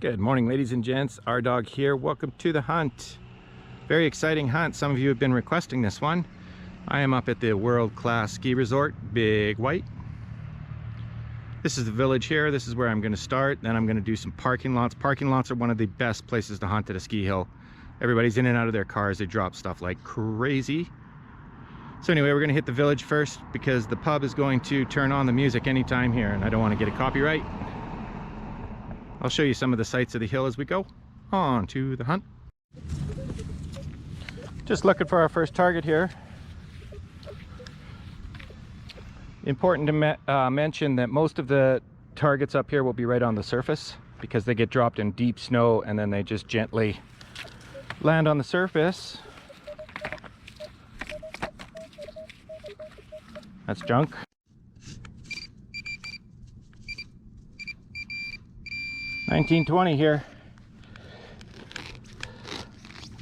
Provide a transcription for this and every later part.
Good morning, ladies and gents. Our dog here. Welcome to the hunt. Very exciting hunt. Some of you have been requesting this one. I am up at the world-class ski resort, Big White. This is the village here. This is where I'm going to start. Then I'm going to do some parking lots. Parking lots are one of the best places to hunt at a ski hill. Everybody's in and out of their cars. They drop stuff like crazy. So anyway, we're going to hit the village first because the pub is going to turn on the music anytime here, and I don't want to get a copyright. I'll show you some of the sights of the hill as we go on to the hunt. Just looking for our first target here. Important to mention that most of the targets up here will be right on the surface because they get dropped in deep snow and then they just gently land on the surface. That's junk. $19.20 here.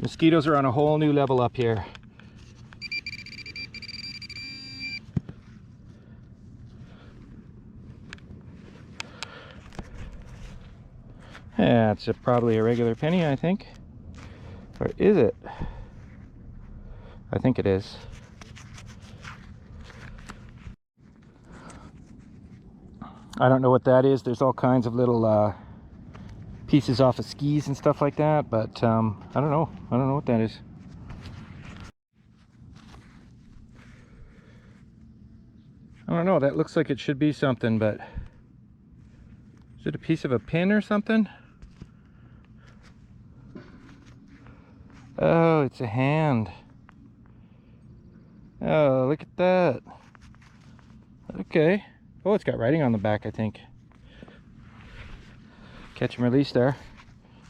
Mosquitoes are on a whole new level up here. Yeah, it's probably a regular penny, I think. Or is it? I think it is. I don't know what that is. There's all kinds of little pieces off of skis and stuff like that, but I don't know what that is. I don't know, that looks like it should be something, but is it a piece of a pin or something? Oh, it's a hand. Oh, look at that. Okay. Oh, it's got writing on the back, I think. Catch and release there.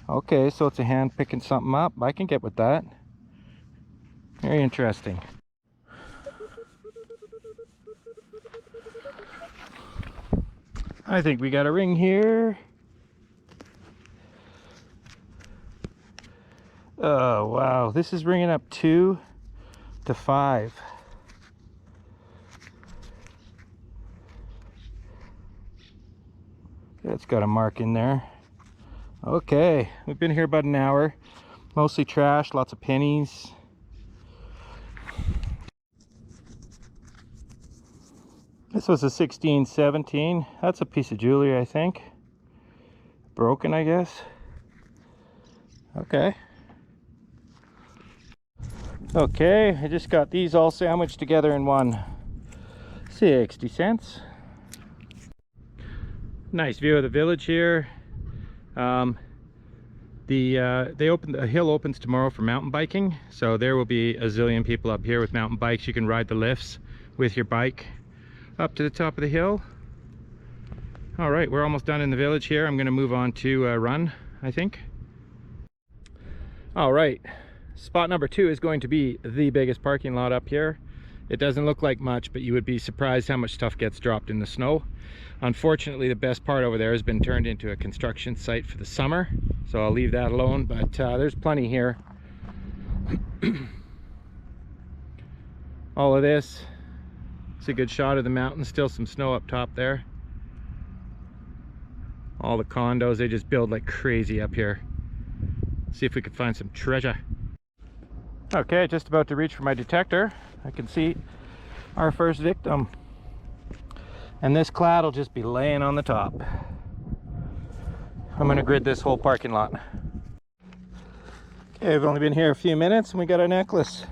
Okay, so it's a hand picking something up. I can get with that. Very interesting. I think we got a ring here. Oh, wow. This is ringing up 2 to 5. It's got a mark in there. Okay, we've been here about an hour. Mostly trash, lots of pennies. This was a 16-17. That's a piece of jewelry, I think. Broken, I guess. Okay. Okay, I just got these all sandwiched together in one. 60 cents. Nice view of the village here. The hill opens tomorrow for mountain biking, so there will be a zillion people up here with mountain bikes. You can ride the lifts with your bike up to the top of the hill. All right, we're almost done in the village here. I'm going to move on to run, I think. All right, spot number 2 is going to be the biggest parking lot up here. It doesn't look like much, but you would be surprised how much stuff gets dropped in the snow. Unfortunately, the best part over there has been turned into a construction site for the summer, so I'll leave that alone, but there's plenty here. All of this, it's a good shot of the mountain. Still some snow up top there. All the condos, they just build like crazy up here. See if we can find some treasure. Okay, just about to reach for my detector. I can see our first victim. And this cloud will just be laying on the top. I'm going to grid this whole parking lot. Okay, we've only been here a few minutes and we got a necklace.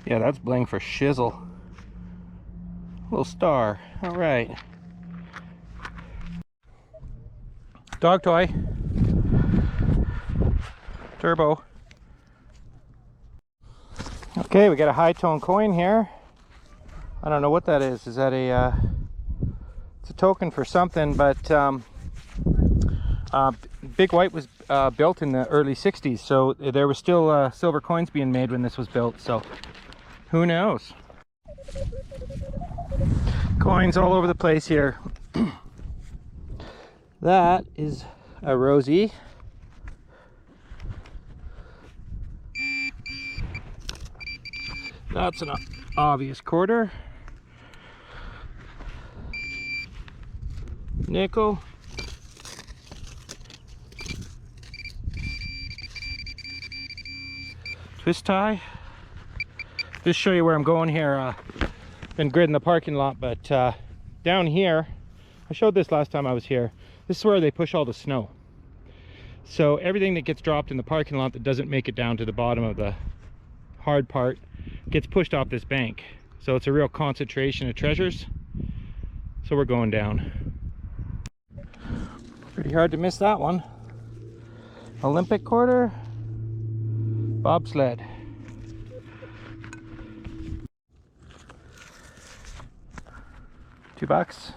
Yeah, that's bling for shizzle. Little star. All right. Dog toy. Turbo. Okay, we got a high tone coin here. I don't know what that is. Is that it's a token for something, but Big White was built in the early 60s, so there was still silver coins being made when this was built, so who knows. Coins all over the place here. That is a Rosie. That's an obvious quarter. nickel. Twist tie. Just show you where I'm going here. Been gridding the parking lot, but down here, I showed this last time I was here. This is where they push all the snow. So everything that gets dropped in the parking lot that doesn't make it down to the bottom of the hard part gets pushed off this bank. So it's a real concentration of treasures. So we're going down. Pretty hard to miss that one. Olympic quarter, bobsled. $2.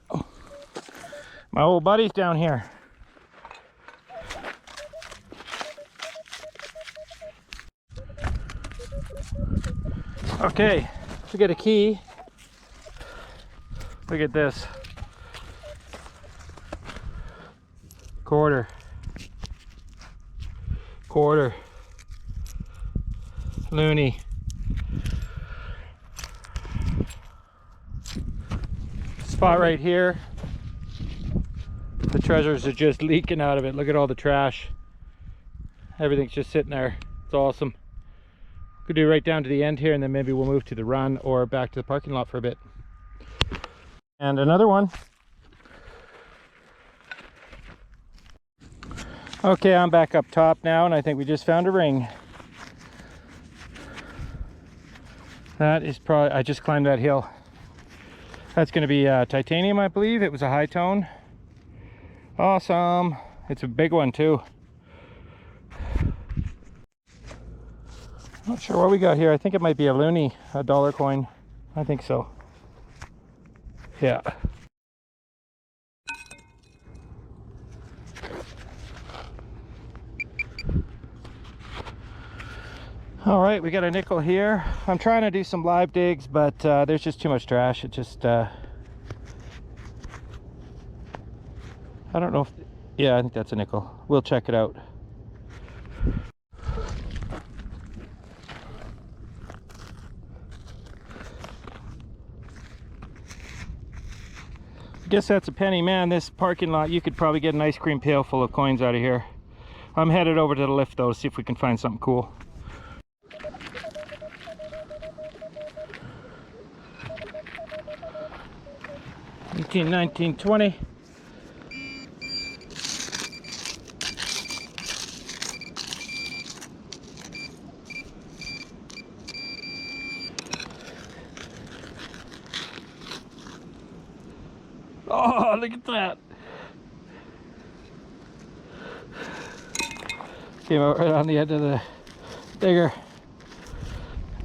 Oh. My old buddy's down here. Okay, we get a key. Look at this. Quarter. Loony. Spot right here. The treasures are just leaking out of it. Look at all the trash. Everything's just sitting there. It's awesome. Could do right down to the end here, and then maybe we'll move to the run or back to the parking lot for a bit. And another one. Okay, I'm back up top now, and I think we just found a ring. That is probably, I just climbed that hill. That's going to be titanium, I believe. It was a high tone. Awesome. It's a big one too. Not sure what we got here. I think it might be a loonie, a dollar coin. I think so. Yeah. All right, we got a nickel here. I'm trying to do some live digs, but there's just too much trash. It just I don't know if, yeah, I think that's a nickel. We'll check it out. I guess that's a penny. Man, this parking lot, you could probably get an ice cream pail full of coins out of here. I'm headed over to the lift though to see if we can find something cool. 18, 19, 20. Oh, look at that. Came out right on the edge of the digger.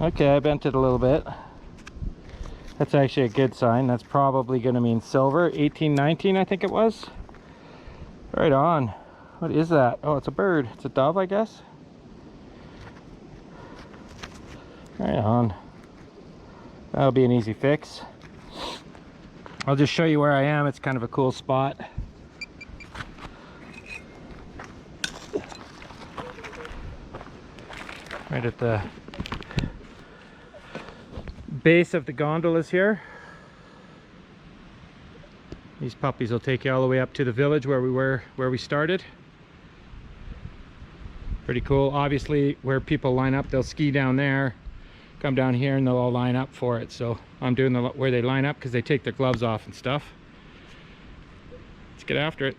Okay, I bent it a little bit. That's actually a good sign. That's probably going to mean silver. 1819, I think it was. Right on. What is that? Oh, it's a bird. It's a dove, I guess. Right on. That'll be an easy fix. I'll just show you where I am. It's kind of a cool spot. Right at the base of the gondolas here. These puppies will take you all the way up to the village where we started. Pretty cool. Obviously, where people line up, they'll ski down there, come down here, and they'll all line up for it. So I'm doing where they line up because they take their gloves off and stuff. Let's get after it.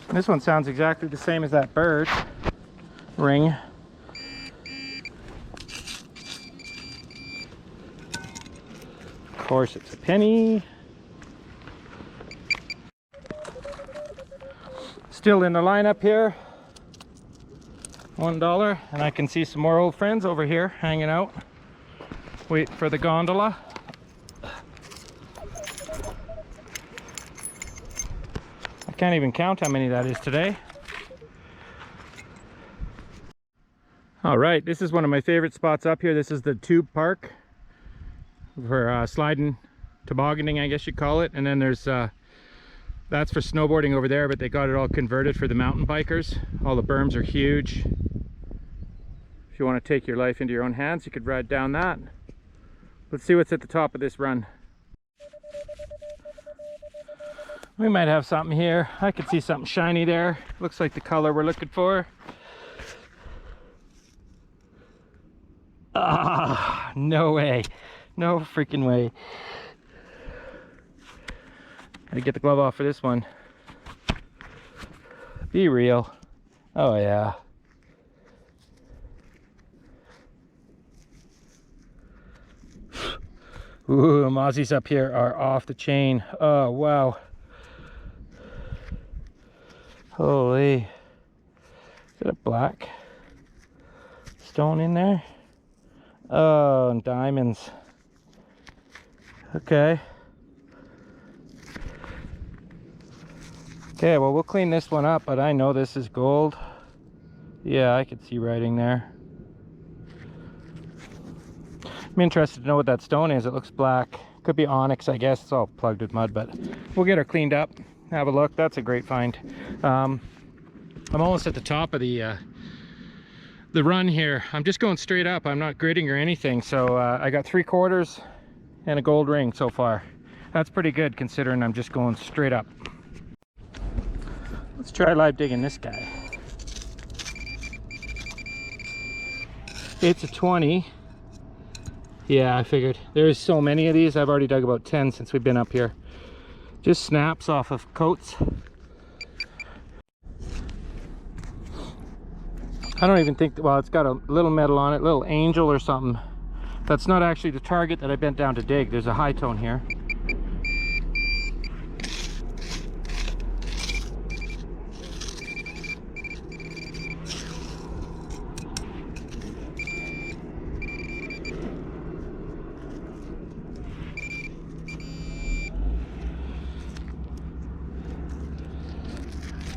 This one sounds exactly the same as that bird ring. Of course, it's a penny. Still in the lineup here. $1, and I can see some more old friends over here hanging out, waiting for the gondola. I can't even count how many that is today. All right, this is one of my favorite spots up here. This is the tube park for sliding, tobogganing, I guess you call it. And then there's that's for snowboarding over there, but they got it all converted for the mountain bikers. All the berms are huge. If you want to take your life into your own hands, you could ride down that. Let's see what's at the top of this run. We might have something here. I could see something shiny there. Looks like the color we're looking for. Ah, no way. No freaking way. Gotta get the glove off for this one. Be real. Oh yeah. Ooh, mozzies up here are off the chain. Oh wow. Holy. Is that a black stone in there? Oh, and diamonds. Okay. Okay, well, we'll clean this one up, but I know this is gold. Yeah, I could see writing there. I'm interested to know what that stone is. It looks black. Could be onyx, I guess. It's all plugged with mud, but we'll get her cleaned up. Have a look. That's a great find. I'm almost at the top of the run here. I'm just going straight up. I'm not gridding or anything. So I got 3/4 and a gold ring so far. That's pretty good considering I'm just going straight up. Let's try live digging this guy. It's a 20. Yeah, I figured. There's so many of these. I've already dug about 10 since we've been up here. Just snaps off of coats. I don't even think, well, it's got a little metal on it, little angel or something. That's not actually the target that I bent down to dig. There's a high tone here.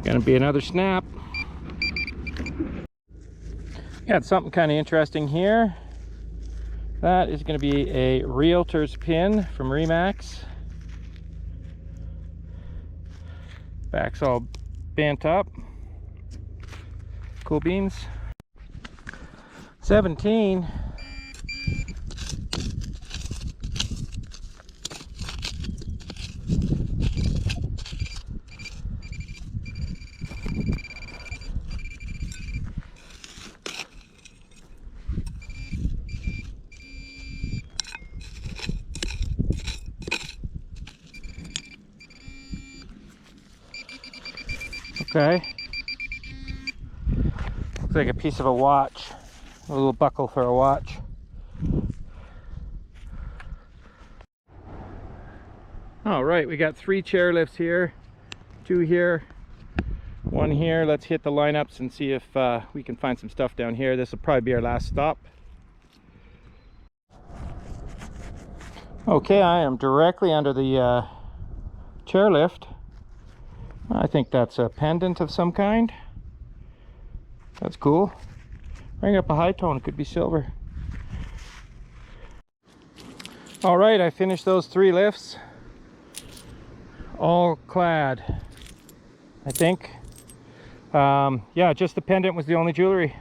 Gonna be another snap. Got something kind of interesting here. That is going to be a realtor's pin from Remax. Back's all bent up. Cool beans. 17. Okay. Looks like a piece of a watch. A little buckle for a watch. All right, we got 3 chair lifts here. 2 here, 1 here. Let's hit the lineups and see if we can find some stuff down here. This will probably be our last stop. Okay, I am directly under the chairlift. I think that's a pendant of some kind. That's cool. Bring up a high tone, it could be silver. All right, I finished those 3 lifts. All clad, I think. Yeah, just the pendant was the only jewelry,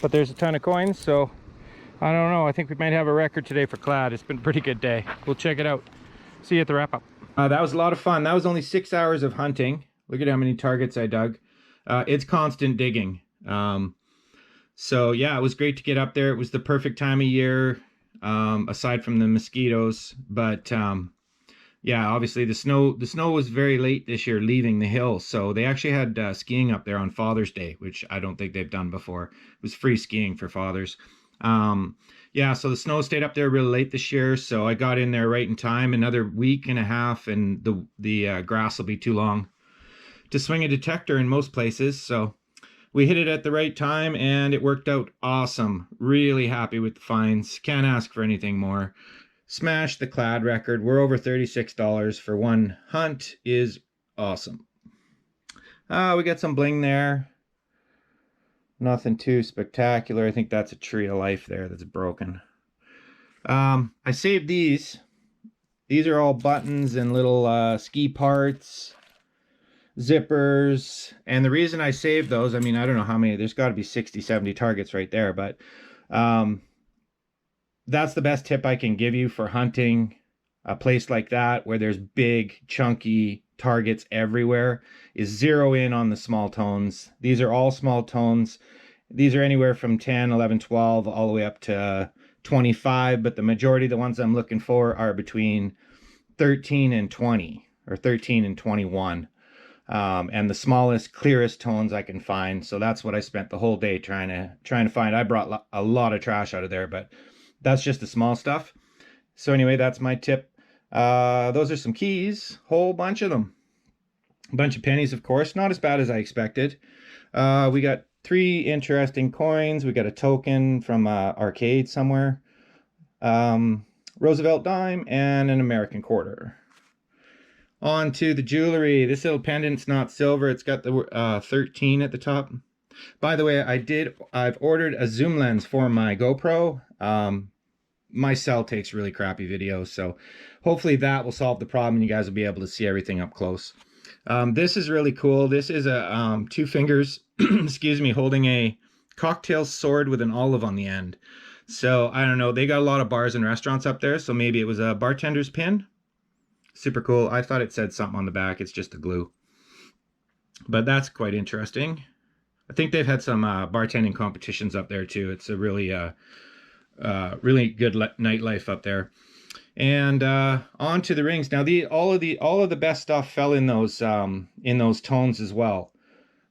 but there's a ton of coins, so I don't know. I think we might have a record today for clad. It's been a pretty good day. We'll check it out. See you at the wrap up. That was a lot of fun. That was only 6 hours of hunting. Look at how many targets I dug. It's constant digging. So yeah, it was great to get up there. It was the perfect time of year, aside from the mosquitoes. But yeah, obviously the snow was very late this year leaving the hills. So they actually had skiing up there on Father's Day, which I don't think they've done before. It was free skiing for fathers. Yeah, so the snow stayed up there really late this year. So I got in there right in time. Another week and a half and the grass will be too long to swing a detector in most places. So we hit it at the right time and it worked out awesome. Really happy with the finds. Can't ask for anything more. Smashed the clad record. We're over $36 for one hunt. Is awesome. We got some bling there. Nothing too spectacular. I think that's a tree of life there that's broken. I saved these. These are all buttons and little ski parts, zippers. And the reason I saved those, I mean, I don't know how many, there's got to be 60, 70 targets right there, but that's the best tip I can give you for hunting a place like that where there's big chunky targets everywhere is zero in on the small tones. These are all small tones. These are anywhere from 10, 11, 12 all the way up to 25, but the majority of the ones I'm looking for are between 13 and 20 or 13 and 21. And the smallest, clearest tones I can find. So that's what I spent the whole day trying to find. I brought a lot of trash out of there, but that's just the small stuff. So anyway, that's my tip. Those are some keys, whole bunch of them. A bunch of pennies, of course, not as bad as I expected. We got 3 interesting coins. We got a token from arcade somewhere, Roosevelt dime, and an American quarter. On to the jewelry. This little pendant's not silver. It's got the 13 at the top. By the way, I've ordered a zoom lens for my GoPro. My cell takes really crappy videos, so hopefully that will solve the problem and you guys will be able to see everything up close. This is really cool. This is a 2 fingers, excuse me, holding a cocktail sword with an olive on the end. So I don't know, they got a lot of bars and restaurants up there, so maybe it was a bartender's pin. Super cool. I thought it said something on the back. It's just a glue, but that's quite interesting. I think they've had some bartending competitions up there too. It's a really really good nightlife up there. And on to the rings. Now all of the best stuff fell in those tones as well,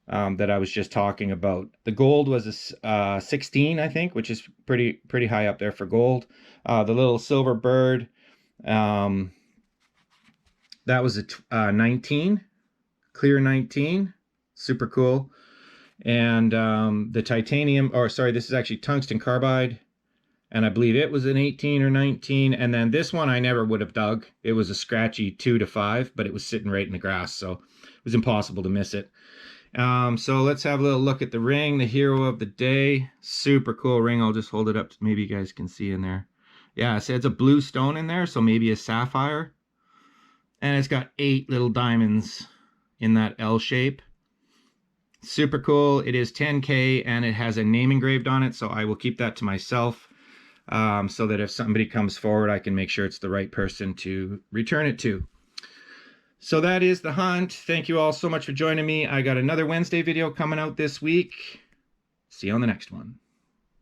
that I was just talking about. The gold was a 16, I think, which is pretty high up there for gold. The little silver bird, that was a 19, clear 19, super cool. And the titanium, or sorry, this is actually tungsten carbide, and I believe it was an 18 or 19. And then this one I never would have dug. It was a scratchy 2 to 5, but it was sitting right in the grass, so it was impossible to miss it. So let's have a little look at the ring, the hero of the day. Super cool ring. I'll just hold it up, maybe you guys can see in there. Yeah, so it's a blue stone in there, so maybe a sapphire. And it's got 8 little diamonds in that L shape. Super cool. It is 10K and it has a name engraved on it, so I will keep that to myself, so that if somebody comes forward, I can make sure it's the right person to return it to. So that is the hunt. Thank you all so much for joining me. I got another Wednesday video coming out this week. See you on the next one.